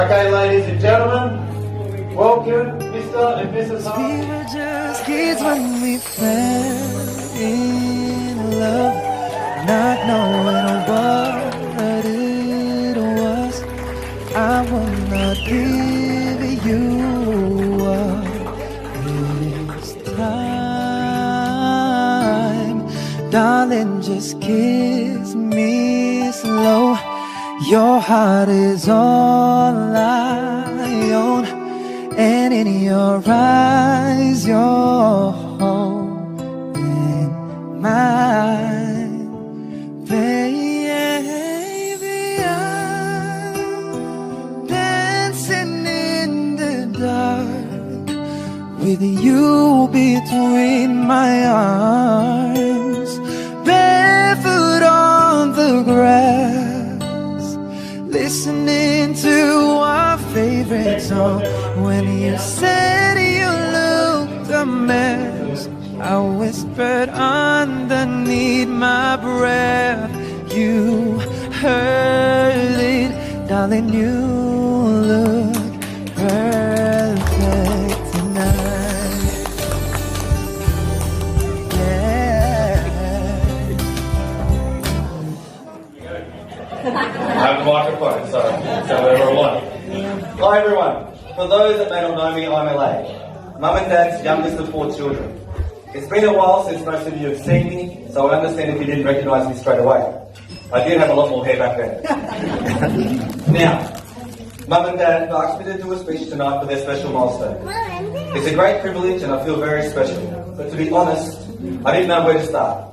Okay, ladies and gentlemen, welcome Mr. and Mrs. Haase. We were just kids when we fell in love, not knowing what it was. I will not give you up this time. Darling, just kiss me slow. Your heart is all I own, and in your eyes you're holding mine. Baby, I listening to our favorite song. When you said you looked a mess, I whispered underneath my breath. You heard it, darling, you look perfect tonight. Yeah. I have a microphone, so whatever I want. Hi everyone. For those that may not know me, I'm LA. Mum and Dad's youngest of 4 children. It's been a while since most of you have seen me, so I understand if you didn't recognise me straight away. I did have a lot more hair back then. Now, Mum and Dad asked me to do a speech tonight for their special milestone. It's a great privilege and I feel very special. But to be honest, I didn't know where to start.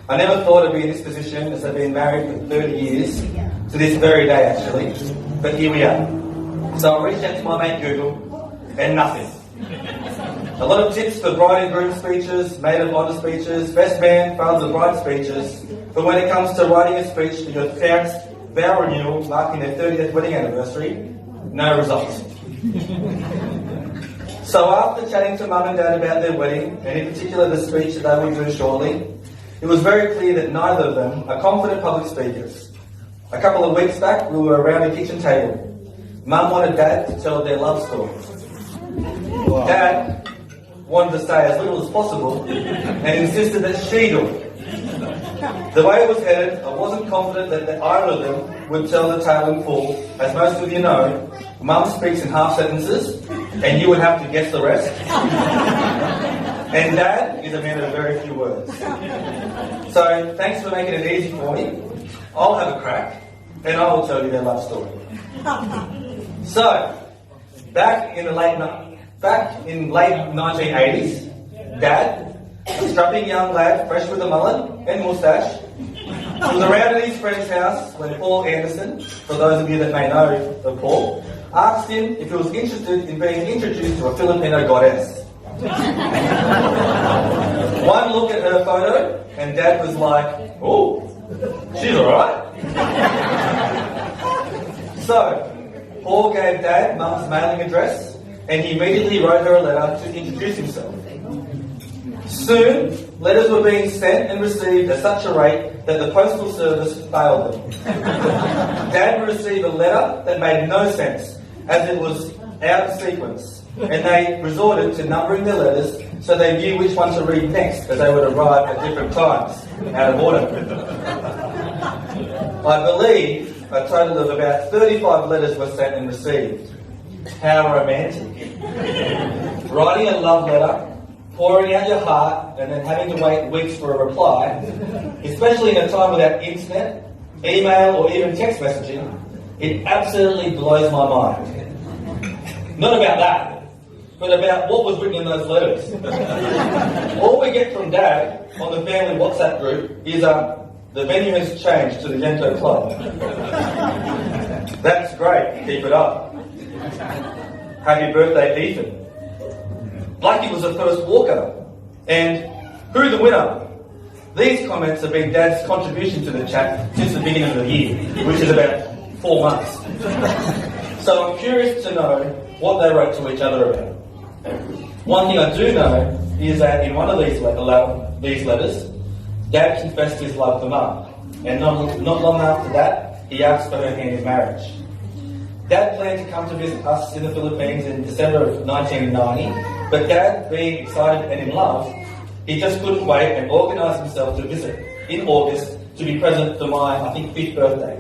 I never thought I'd be in this position as I've been married for 30 years, to this very day actually, but here we are. So I reached out to my mate Google, and nothing. A lot of tips for bride and groom speeches, maid of honour speeches, best man, father of bride speeches, but when it comes to writing a speech for your parents' vow renewal marking their 30th wedding anniversary, no results. So after chatting to Mum and Dad about their wedding, and in particular the speech that they will do shortly, it was very clear that neither of them are confident public speakers. A couple of weeks back, we were around a kitchen table. Mum wanted Dad to tell their love story. Dad wanted to say as little as possible and insisted that she do it. The way it was headed, I wasn't confident that either of them would tell the tale in full. As most of you know, Mum speaks in half sentences and you would have to guess the rest. And Dad is a man of very few words. So thanks for making it easy for me. I'll have a crack and I will tell you their love story. So, back in late 1980s, Dad, a strapping young lad, fresh with a mullet and moustache, was around at his friend's house when Paul Anderson, for those of you that may know of Paul, asked him if he was interested in being introduced to a Filipino goddess. One look at her photo and Dad was like, "Oh, she's alright." So, Paul gave Dad Mum's mailing address and he immediately wrote her a letter to introduce himself. Soon, letters were being sent and received at such a rate that the postal service failed them. Dad would receive a letter that made no sense as it was out of sequence, and they resorted to numbering their letters so they knew which one to read next as they would arrive at different times, out of order. I believe a total of about 35 letters were sent and received. How romantic. Writing a love letter, pouring out your heart, and then having to wait weeks for a reply, especially in a time without internet, email, or even text messaging, it absolutely blows my mind. Not about that, but about what was written in those letters. All we get from Dad on the family WhatsApp group is the venue has changed to the Yanco club. That's great, keep it up. Happy birthday, Ethan. Blackie was the first walker. And who the winner? These comments have been Dad's contribution to the chat since the beginning of the year, which is about 4 months. So I'm curious to know what they wrote to each other about. One thing I do know is that in one of these letters, Dad confessed his love for Mum, and not long after that, he asked for her hand in marriage. Dad planned to come to visit us in the Philippines in December of 1990, but Dad, being excited and in love, he just couldn't wait and organised himself to visit in August to be present for my, 5th birthday.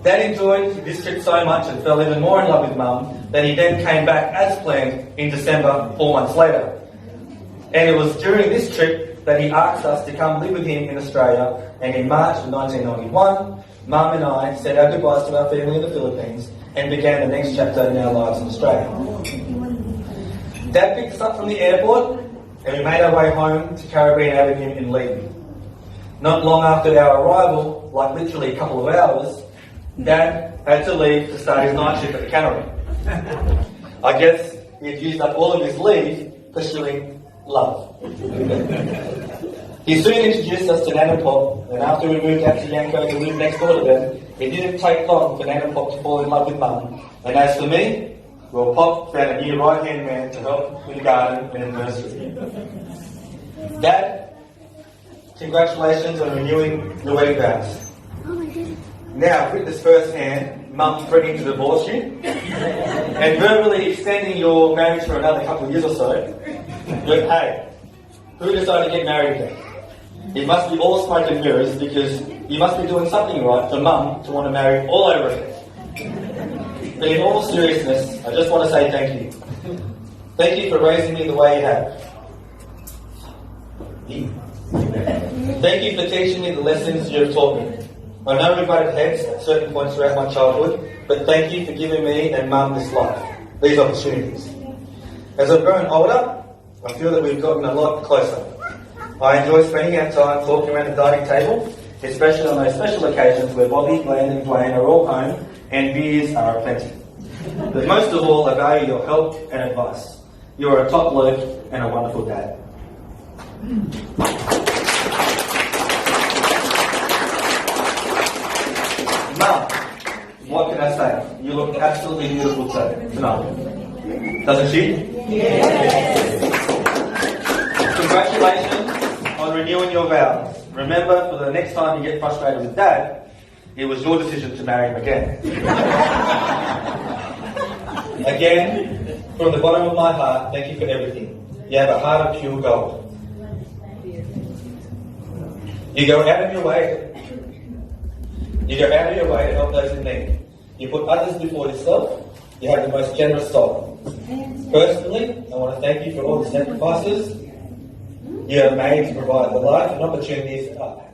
Dad enjoyed this trip so much and fell even more in love with Mum that he then came back as planned in December, 4 months later. And it was during this trip that he asked us to come live with him in Australia, and in March of 1991, Mum and I said our goodbyes to our family in the Philippines and began the next chapter in our lives in Australia. Dad picked us up from the airport and we made our way home to Caribbean Avenue in Leiden. Not long after our arrival, like literally a couple of hours, Dad had to leave to start his night shift at the cannery. I guess he had used up all of his leave pursuing love. He soon introduced us to Nan and Pop, and after we moved out to Yanco to live next door to them, It didn't take long for Nana Pop to fall in love with Mum, and as for me, well, Pop found a new right-hand man to help with the garden and nursery. Dad, congratulations on renewing your wedding vows. Now, witness firsthand Mum threatening to divorce you and verbally extending your marriage for another couple of years or so. But hey, who decided to get married again? It must be all smoke and mirrors because you must be doing something right for Mum to want to marry all over again. But in all seriousness, I just want to say thank you. Thank you for raising me the way you have. Thank you for teaching me the lessons you have taught me. I know we butted heads at certain points throughout my childhood, but thank you for giving me and Mum this life, these opportunities. As I've grown older, I feel that we've gotten a lot closer. I enjoy spending our time talking around the dining table, especially on those special occasions where Bobby, Glenn and Dwayne are all home and beers are aplenty. But most of all, I value your help and advice. You are a top bloke and a wonderful dad. Mum, what can I say? You look absolutely beautiful tonight. Doesn't she? Yes. Congratulations on renewing your vows. Remember, for the next time you get frustrated with Dad, it was your decision to marry him again. Again, from the bottom of my heart, thank you for everything. You have a heart of pure gold. You go out of your way to help those in need. You put others before yourself. You have the most generous soul. Personally, I want to thank you for all the sacrifices you have made to provide the life and opportunities that I've had.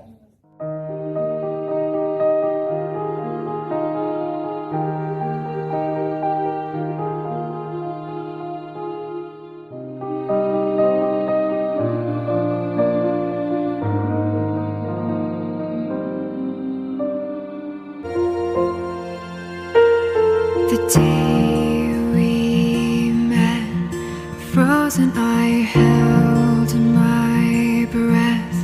The day we met, frozen, I held my breath.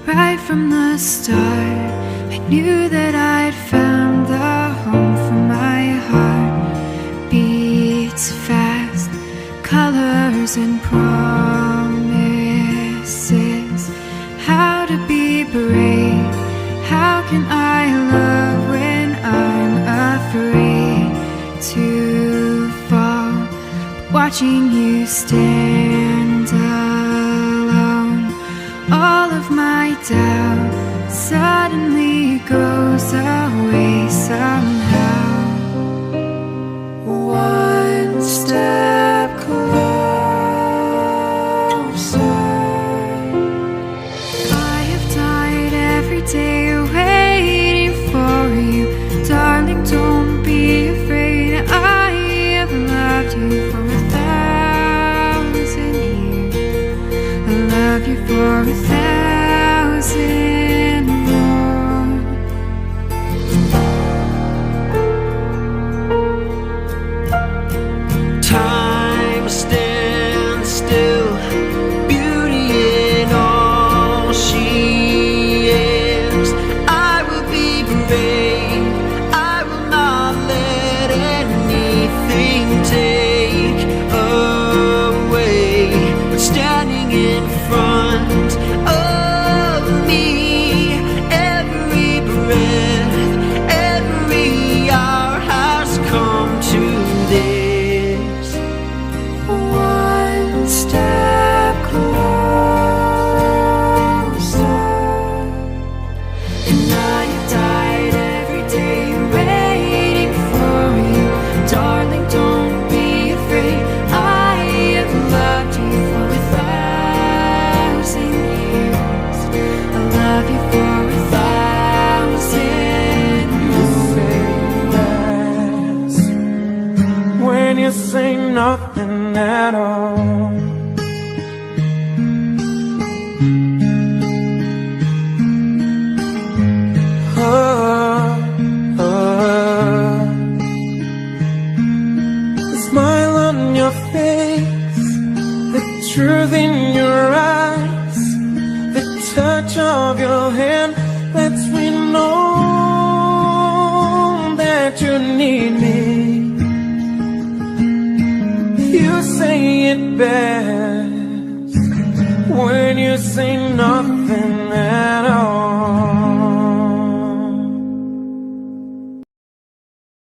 Right from the start, I knew that I'd found the home for my heart. Beats fast, colors and promises. How to be brave, how can I love when I'm afraid to fall, watching you stand alone. All of my doubt suddenly goes away somehow. One step closer. I have died every day waiting for you. Darling, don't be afraid. I have loved you for 1,000 years. I love you for 1,000 more. Time stands still, beauty in all she is. I will be brave, I will not let anything take away what's standing in front of me. Every breath, every hour has come to this. One step closer. And I have died every day waiting for you. Darling, don't be afraid. I have loved you for 1,000 years. I love you for 1,000 more. When you say nothing at all. The smile on your face, the truth in your eyes, the touch of your hand lets me know that you need me. You say it best when you say nothing at